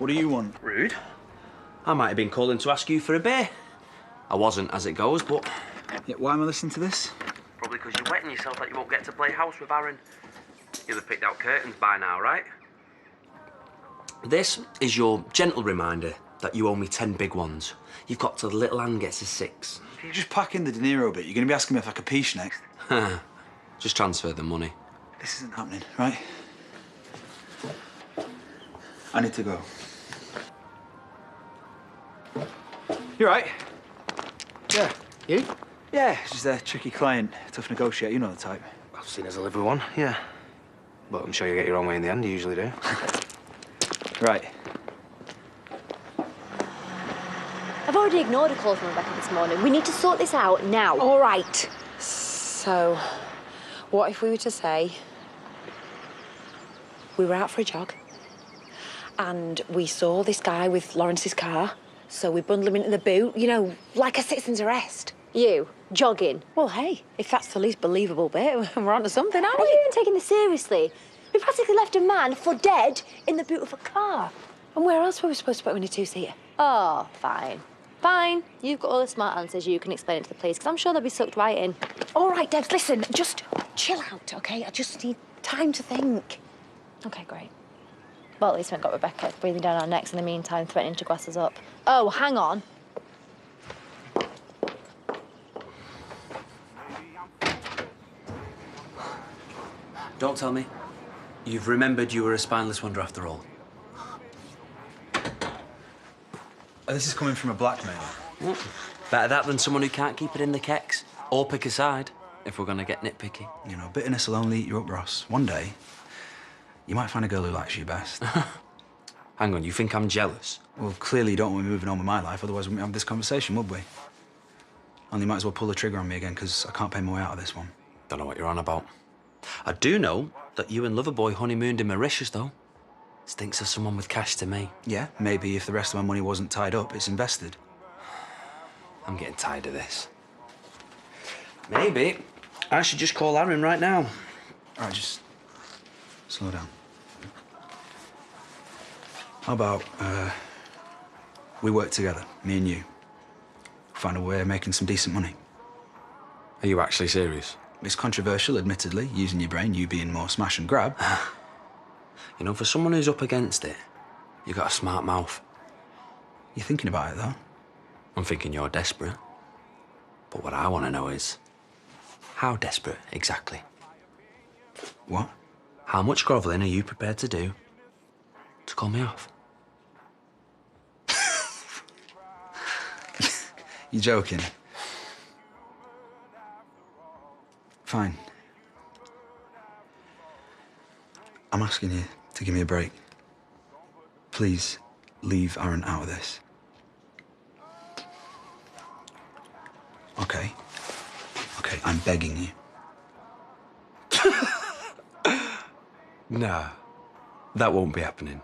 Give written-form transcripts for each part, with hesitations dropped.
What do you want? Rude. I might have been calling to ask you for a beer. I wasn't, as it goes, but... Yeah, why am I listening to this? Probably because you're wetting yourself that you won't get to play house with Aaron. You'll have picked out curtains by now, right? This is your gentle reminder that you owe me 10 big ones. You've got till the little hand gets a 6. If you just pack in the De Niro bit, you're going to be asking me if I could capiche next. Just transfer the money. This isn't happening, right? I need to go. You all right? Yeah. You? Yeah, she's a tricky client, tough negotiator, you know the type. I've seen as I live with one, yeah. But I'm sure you get your own way in the end, you usually do. Right. I've already ignored a call from Rebecca this morning. We need to sort this out now. All right. So, what if we were to say we were out for a jog and we saw this guy with Lawrence's car, so we bundle him into the boot, you know, like a citizen's arrest. You, jogging. Well, hey, if that's the least believable bit, we're onto something, aren't Are we? you even taking this seriously? We practically left a man for dead in the boot of a car. And where else were we supposed to put him in a two-seater? Oh, fine. Fine. You've got all the smart answers. You can explain it to the police, because I'm sure they'll be sucked right in. All right, Debs, listen, just chill out, OK? I just need time to think. OK, great. Well, at least we haven't got Rebecca breathing down our necks in the meantime, threatening to grass us up. Oh, hang on. Don't tell me. You've remembered you were a spineless wonder after all. This is coming from a blackmailer. Better that than someone who can't keep it in the kecks. Or pick a side, if we're going to get nitpicky. You know, bitterness will only eat you up, Ross. One day, you might find a girl who likes you best. Hang on, you think I'm jealous? Well, clearly you don't want me moving on with my life, otherwise we wouldn't have this conversation, would we? Only you might as well pull the trigger on me again, because I can't pay my way out of this one. Don't know what you're on about. I do know that you and Loverboy honeymooned in Mauritius, though. Stinks of someone with cash to me. Yeah, maybe if the rest of my money wasn't tied up, it's invested. I'm getting tired of this. Maybe I should just call Aaron right now. All right, just slow down. How about we work together, me and you. Find a way of making some decent money. Are you actually serious? It's controversial, admittedly, using your brain, you being more smash and grab. You know, for someone who's up against it, you got a smart mouth. You're thinking about it, though. I'm thinking you're desperate. But what I want to know is, how desperate exactly? What? How much grovelling are you prepared to do to call me off? You're joking. Fine. I'm asking you to give me a break. Please, leave Aaron out of this. Okay. Okay, I'm begging you. Nah, that won't be happening.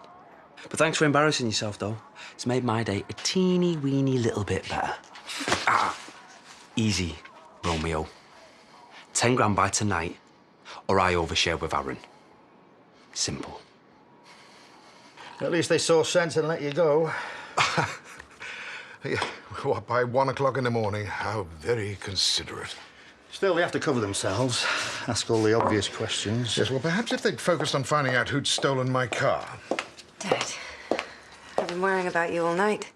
But thanks for embarrassing yourself, though. It's made my day a teeny-weeny little bit better. Easy, Romeo. 10 grand by tonight, or I overshare with Aaron. Simple. At least they saw sense and let you go. Yeah, what, by 1 o'clock in the morning? How very considerate. Still, they have to cover themselves, ask all the obvious questions. Yes, well, perhaps if they'd focused on finding out who'd stolen my car. Dad, I've been worrying about you all night.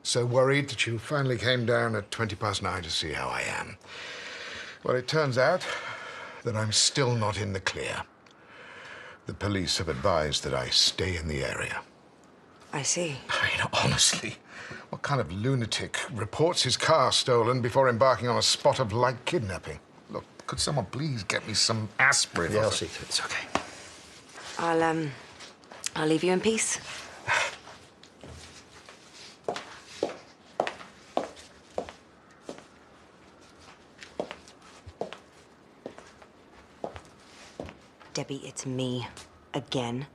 So worried that you finally came down at 9:20 to see how I am. Well, it turns out that I'm still not in the clear. The police have advised that I stay in the area. I see. I mean, honestly, what kind of lunatic reports his car stolen before embarking on a spot of light kidnapping? Look, could someone please get me some aspirin? Yeah, I'll see to it. It's okay. I'll leave you in peace. Debbie, it's me. Again.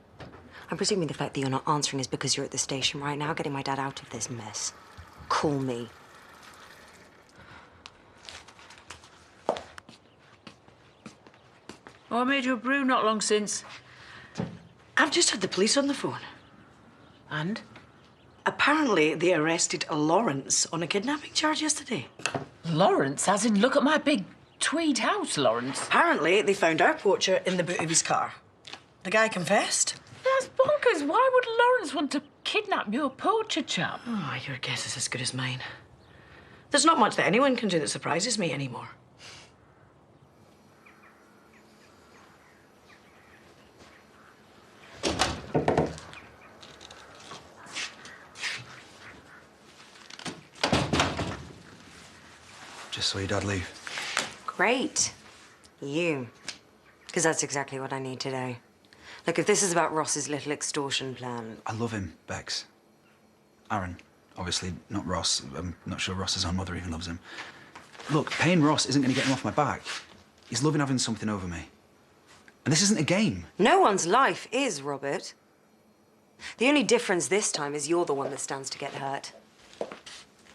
I'm presuming the fact that you're not answering is because you're at the station right now, getting my dad out of this mess. Call me. Oh, I made you a brew not long since. I've just had the police on the phone. And? Apparently, they arrested Lawrence on a kidnapping charge yesterday. Lawrence, as in, look at my big tweed house, Lawrence. Apparently, they found our poacher in the boot of his car. The guy confessed. That's bonkers. Why would Lawrence want to kidnap your poacher chap? Oh, your guess is as good as mine. There's not much that anyone can do that surprises me anymore. Just saw your dad leave. Great. You. Because that's exactly what I need today. Look, if this is about Ross's little extortion plan... I love him, Bex. Aaron. Obviously, not Ross. I'm not sure Ross's own mother even loves him. Look, paying Ross isn't going to get him off my back. He's loving having something over me. And this isn't a game. No one's life is, Robert. The only difference this time is you're the one that stands to get hurt.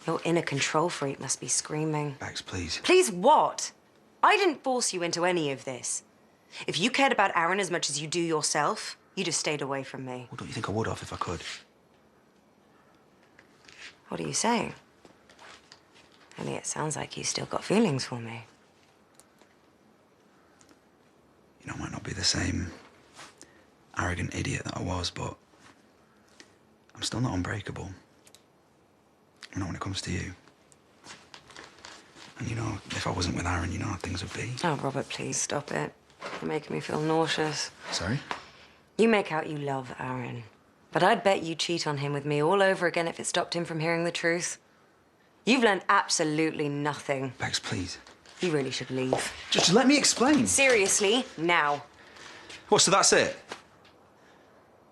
Your inner control freak must be screaming. Bex, please. Please what? I didn't force you into any of this. If you cared about Aaron as much as you do yourself, you'd have stayed away from me. Well, don't you think I would have if I could? What are you saying? Only it sounds like you still got feelings for me. You know, I might not be the same arrogant idiot that I was, but I'm still not unbreakable. Not when it comes to you. And you know, if I wasn't with Aaron, you know how things would be. Oh, Robert, please stop it. You're making me feel nauseous. Sorry? You make out you love Aaron. But I'd bet you'd cheat on him with me all over again if it stopped him from hearing the truth. You've learned absolutely nothing. Bex, please. You really should leave. Just let me explain. Seriously, now. What, so that's it?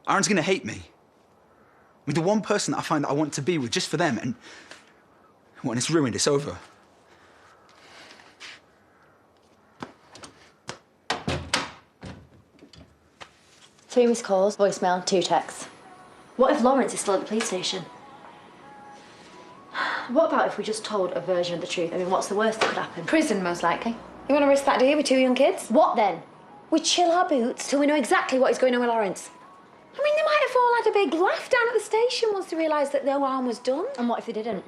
Aaron's gonna hate me. I mean, the one person that I find that I want to be with just for them, and when it's ruined, it's over. Three missed calls, voicemail, 2 texts. What if Lawrence is still at the police station? What about if we just told a version of the truth? I mean, what's the worst that could happen? Prison, most likely. You want to risk that, do you, with 2 young kids? What then? We chill our boots till we know exactly what is going on with Lawrence. I mean, they might have all had a big laugh down at the station once they realised that no harm was done. And what if they didn't?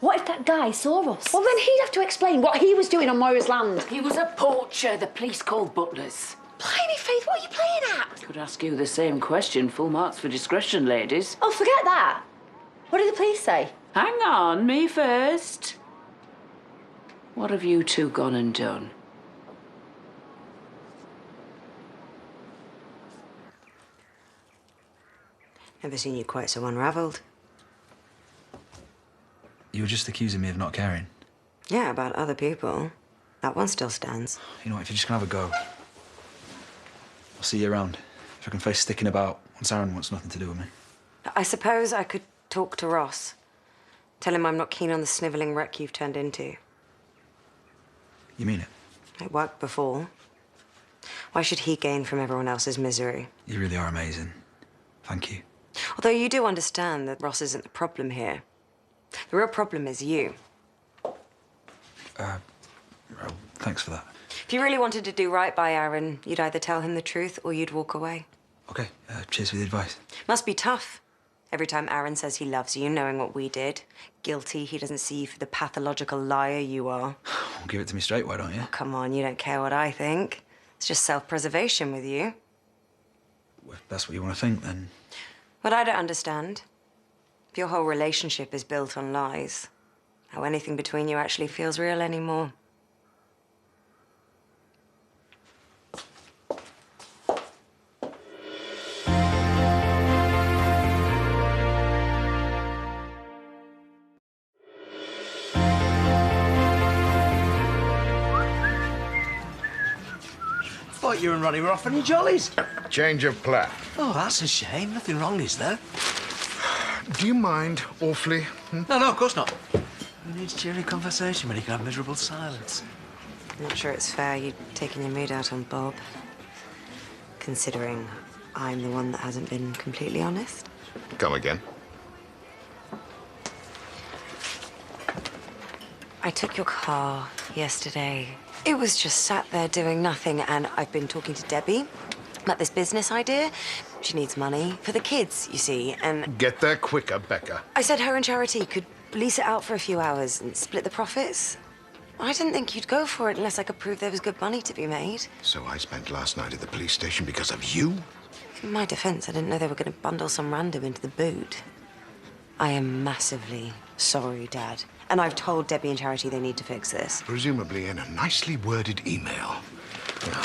What if that guy saw us? Well, then he'd have to explain what he was doing on Moira's land. He was a poacher. The police called butlers. Blimey, Faith, what are you playing at? Could ask you the same question. Full marks for discretion, ladies. Oh, forget that. What did the police say? Hang on, me first. What have you two gone and done? Never seen you quite so unravelled. You were just accusing me of not caring. Yeah, about other people. That one still stands. You know what, if you're just gonna have a go, I'll see you around. If I can face sticking about once Aaron wants nothing to do with me. I suppose I could talk to Ross. Tell him I'm not keen on the snivelling wreck you've turned into. You mean it? It worked before. Why should he gain from everyone else's misery? You really are amazing. Thank you. Although you do understand that Ross isn't the problem here. The real problem is you. Well, thanks for that. If you really wanted to do right by Aaron, you'd either tell him the truth or you'd walk away. Okay, cheers for the advice. Must be tough. Every time Aaron says he loves you, knowing what we did. Guilty he doesn't see you for the pathological liar you are. Well, give it to me straight, why don't you? Oh, come on, you don't care what I think. It's just self-preservation with you. Well, if that's what you want to think, then... What I don't understand, if your whole relationship is built on lies, how anything between you actually feels real anymore. Thought you and Ronnie were off on your jollies. Change of plan. Oh, that's a shame. Nothing wrong, is there? Do you mind awfully? No, of course not. Who needs cheery conversation when you can have miserable silence? I'm not sure it's fair you taking your mood out on Bob, considering I'm the one that hasn't been completely honest. Come again. I took your car yesterday. It was just sat there doing nothing, and I've been talking to Debbie. about this business idea. She needs money for the kids, you see, and... Get there quicker, Becca. I said her and Charity could lease it out for a few hours and split the profits. I didn't think you'd go for it unless I could prove there was good money to be made. So I spent last night at the police station because of you? In my defense, I didn't know they were going to bundle some random into the boot. I am massively sorry, Dad. And I've told Debbie and Charity they need to fix this. Presumably in a nicely worded email. Well,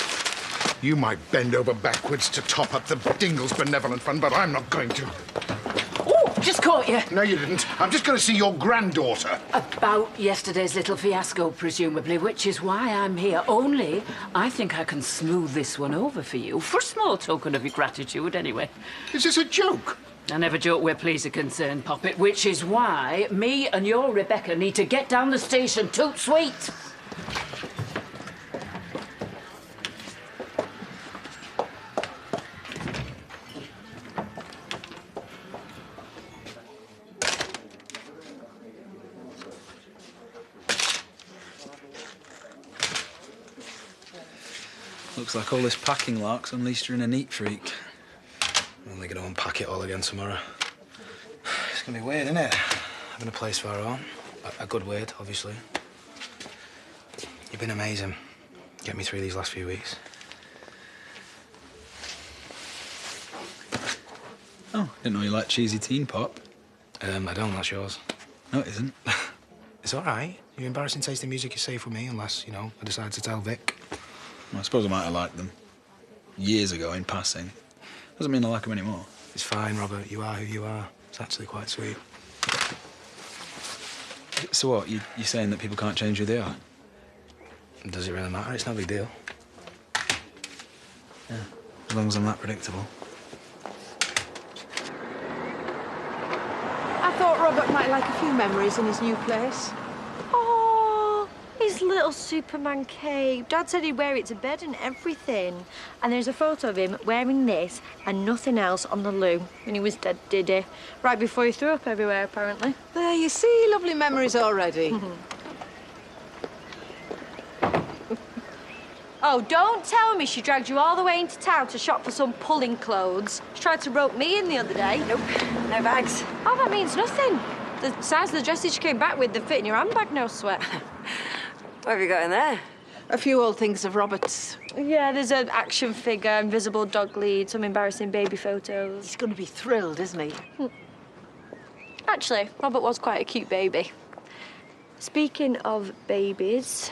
you might bend over backwards to top up the Dingles Benevolent Fund, but I'm not going to. Oh, just caught you. No, you didn't. I'm just going to see your granddaughter. About yesterday's little fiasco, presumably, which is why I'm here. Only, I think I can smooth this one over for you, for a small token of your gratitude, anyway. Is this a joke? I never joke where police are concerned, Poppet, which is why me and your Rebecca need to get down the station toot sweet. Looks like all this packing lark's unleashed her in a neat freak. I'm only going to unpack it all again tomorrow. It's going to be weird, isn't it? Having a place for our own. A good weird, obviously. You've been amazing. Get me through these last few weeks. Oh, didn't know you liked cheesy teen pop. I don't, that's yours. No, it isn't. It's all right. Your embarrassing taste in music is safe with me, unless, you know, I decide to tell Vic. Well, I suppose I might have liked them years ago in passing. Doesn't mean I like them anymore. It's fine, Robert. You are who you are. It's actually quite sweet. So what, you're saying that people can't change who they are? Does it really matter? It's no big deal. Yeah, as long as I'm that predictable. I thought Robert might like a few memories in his new place. Oh, his little Superman cape. Dad said he'd wear it to bed and everything. And there's a photo of him wearing this and nothing else on the loo when he was dead, did he? Right before he threw up everywhere, apparently. There, you see, lovely memories already. Oh, don't tell me she dragged you all the way into town to shop for some pulling clothes. She tried to rope me in the other day. Nope, no bags. Oh, that means nothing. The size of the dresses she came back with, they fit in your handbag, no sweat. What have you got in there? A few old things of Robert's. Yeah, there's an action figure, invisible dog lead, some embarrassing baby photos. He's going to be thrilled, isn't he? Actually, Robert was quite a cute baby. Speaking of babies,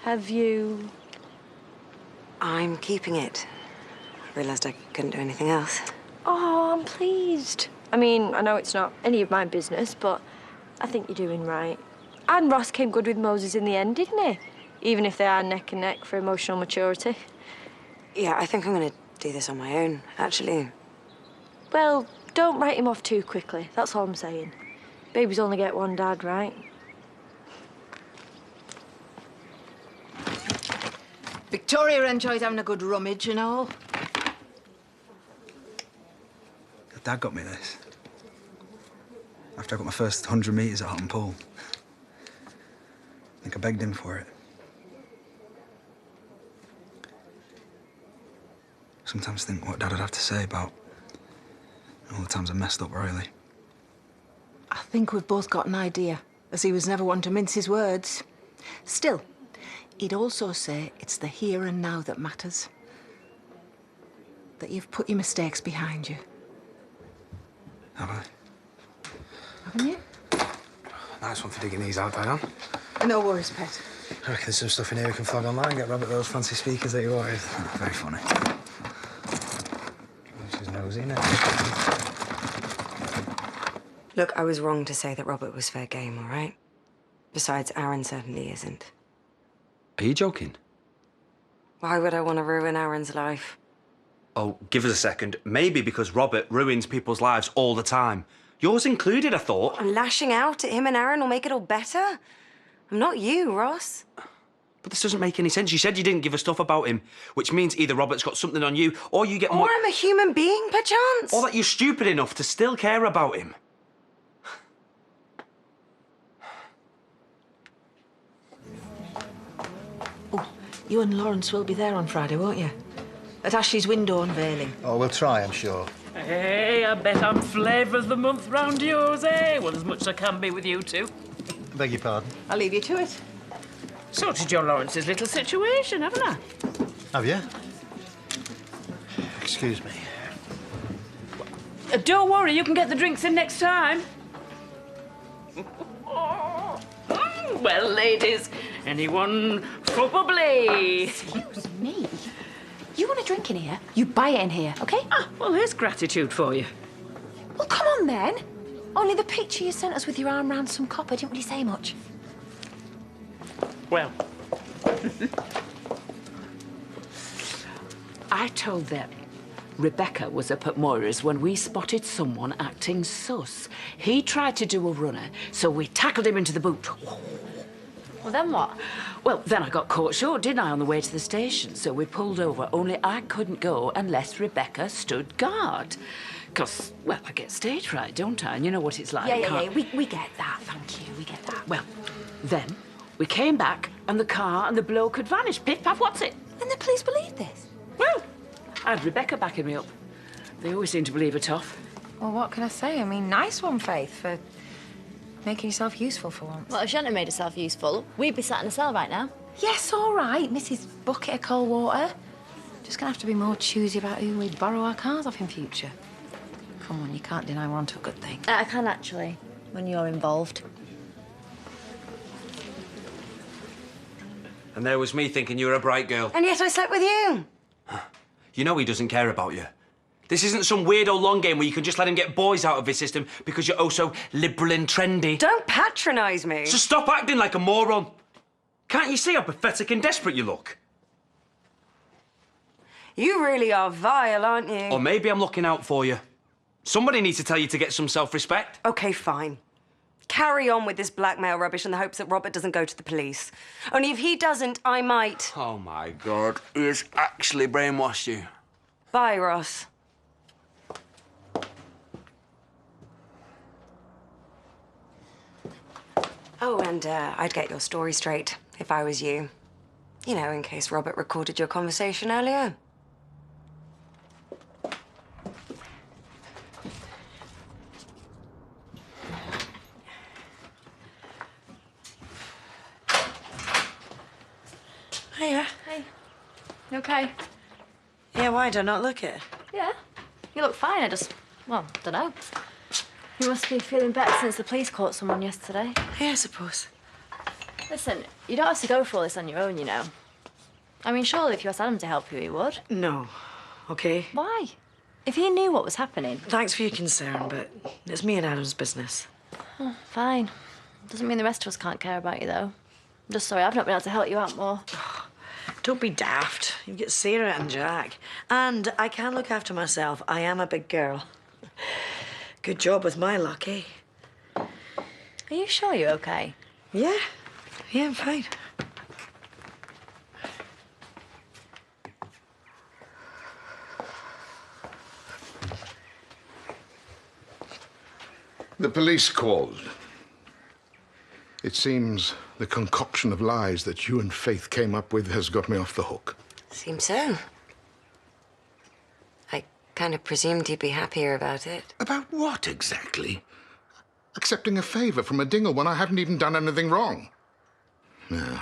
have you... I'm keeping it. Realised I couldn't do anything else. Oh, I'm pleased. I mean, I know it's not any of my business, but I think you're doing right. And Ross came good with Moses in the end, didn't he? Even if they are neck and neck for emotional maturity. Yeah, I think I'm going to do this on my own, actually. Well, don't write him off too quickly. That's all I'm saying. Babies only get one dad, right? Victoria enjoys having a good rummage and all. Dad got me this. After I got my first 100 metres at Hotton Pool. I think I begged him for it. Sometimes think what Dad would have to say about all the times I messed up royally. I think we've both got an idea, as he was never one to mince his words. Still, he'd also say it's the here and now that matters. That you've put your mistakes behind you. Have I? Haven't you? Nice one for digging these out, Diane. No worries, Pet. I reckon there's some stuff in here we can flog online, get Robert those fancy speakers that you wanted. Oh, very funny. This is nosy, isn't it? Look, I was wrong to say that Robert was fair game, all right? Besides, Aaron certainly isn't. Are you joking? Why would I want to ruin Aaron's life? Oh, give us a second. Maybe because Robert ruins people's lives all the time. Yours included, I thought. And lashing out at him and Aaron will make it all better? I'm not you, Ross. But this doesn't make any sense. You said you didn't give a stuff about him, which means either Robert's got something on you, or you get more... Or I'm a human being, perchance. Or that you're stupid enough to still care about him. Oh, you and Lawrence will be there on Friday, won't you? at Ashley's window unveiling. Oh, we'll try, I'm sure. Hey, I bet I'm flavour of the month round yours, eh? Well, as much as I can be with you two. I beg your pardon. I'll leave you to it. Sorted John Lawrence's little situation, haven't I? Have you? Excuse me. Don't worry, you can get the drinks in next time. Well, ladies, anyone for bubbly? Excuse me. You want a drink in here? You buy it in here, OK? Ah, well, here's gratitude for you. Well, come on, then. Only the picture you sent us with your arm round some copper didn't really say much. Well, I told them Rebecca was up at Moira's when we spotted someone acting sus. He tried to do a runner, so we tackled him into the boot. Well, then what? Well, then I got caught short, didn't I, on the way to the station? So we pulled over, only I couldn't go unless Rebecca stood guard. 'Cause, well, I get stage fright, don't I? And you know what it's like. Yeah. We get that, thank you. We get that. Well, then we came back and the car and the bloke had vanished. Piff, paff, what's it? And the police believe this? Well, I had Rebecca backing me up. They always seem to believe her tough. Well, what can I say? I mean, nice one, Faith, for making yourself useful for once. Well, if she hadn't made herself useful, we'd be sat in a cell right now. Yes, all right, Mrs. Bucket of Cold Water. Just gonna have to be more choosy about who we borrow our cars off in future. Come on, you can't deny we're onto a good thing. I can, actually, when you're involved. And there was me thinking you were a bright girl. And yet I slept with you. You know he doesn't care about you. This isn't some weirdo long game where you can just let him get boys out of his system because you're oh so liberal and trendy. Don't patronise me. So stop acting like a moron. Can't you see how pathetic and desperate you look? You really are vile, aren't you? Or maybe I'm looking out for you. Somebody needs to tell you to get some self-respect. OK, fine. Carry on with this blackmail rubbish in the hopes that Robert doesn't go to the police. Only if he doesn't, I might. Oh, my God. He has actually brainwashed you. Bye, Ross. Oh, and I'd get your story straight if I was you. You know, in case Robert recorded your conversation earlier. Hiya. Hey. You okay? Yeah, why do I not look it? Yeah. You look fine. I just, well, don't know. You must be feeling better since the police caught someone yesterday. Yeah, I suppose. Listen, you don't have to go for all this on your own, you know. I mean, surely if you asked Adam to help you, he would. No. OK? Why? If he knew what was happening. Thanks for your concern, but it's me and Adam's business. Oh, fine. Doesn't mean the rest of us can't care about you, though. I'm just sorry I've not been able to help you out more. Don't be daft. You get Sarah and Jack. And I can look after myself. I am a big girl. Good job with my luck, eh? Are you sure you're okay? Yeah. Yeah, I'm fine. The police called. It seems the concoction of lies that you and Faith came up with has got me off the hook. Seems so. I kind of presumed you'd be happier about it. About what, exactly? Accepting a favour from a dingle when I haven't even done anything wrong. No,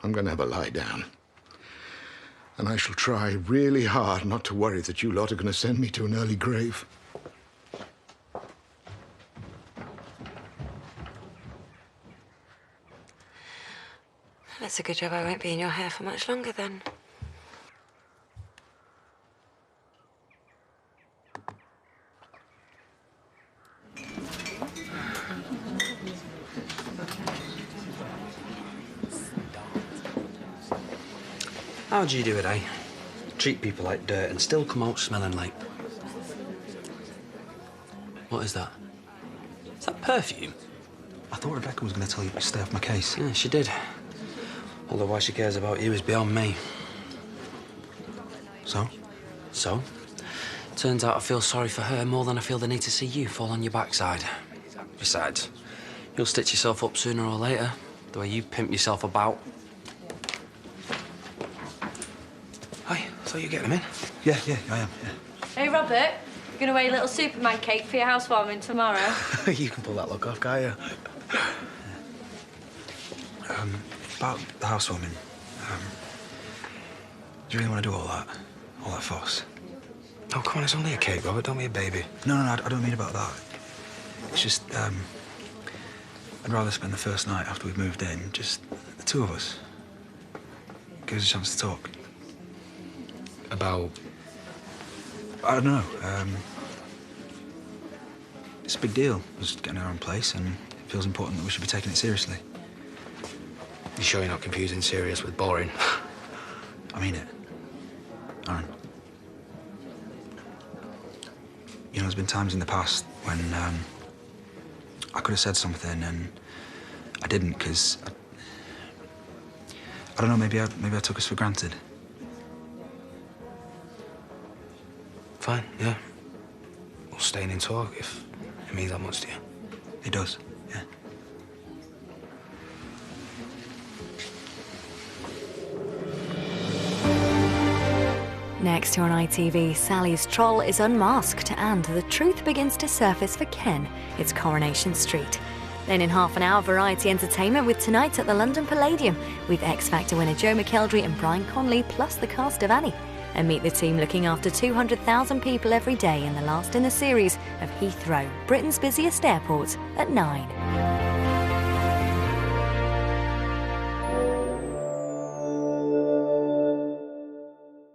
I'm going to have a lie down. And I shall try really hard not to worry that you lot are going to send me to an early grave. That's a good job I won't be in your hair for much longer, then. How'd you do it, eh? Treat people like dirt and still come out smelling like... What is that? Is that perfume? I thought Rebecca was going to tell you to stay off my case. Yeah, she did. Although why she cares about you is beyond me. So? So? Turns out I feel sorry for her more than I feel the need to see you fall on your backside. Besides, you'll stitch yourself up sooner or later, the way you pimp yourself about. Hey, so thought you were getting him in. Yeah, I am, yeah. Hey, Robert, you're going to wear a little Superman cake for your housewarming tomorrow? You can pull that look off, can't you? About the housewarming, do you really want to do all that? All that fuss? Oh, come on, it's only a cake, Robert. Don't be a baby. No, I don't mean about that. It's just, I'd rather spend the first night after we've moved in, just the two of us. Give us a chance to talk. About? I don't know. It's a big deal, us getting our own place, and it feels important that we should be taking it seriously. You sure you're not confusing serious with boring? I mean it. Aaron. You know, there's been times in the past when I could have said something and I didn't because I don't know. Maybe I took us for granted. Fine, yeah. We'll stay in talk if it means that much to you. It does, yeah. Next on ITV, Sally's troll is unmasked and the truth begins to surface for Ken. It's Coronation Street. Then in half an hour, variety entertainment with Tonight at the London Palladium with X Factor winner Joe McKeldry and Brian Conley plus the cast of Annie. And meet the team looking after 200,000 people every day in the last in the series of Heathrow, Britain's busiest airport, at 9.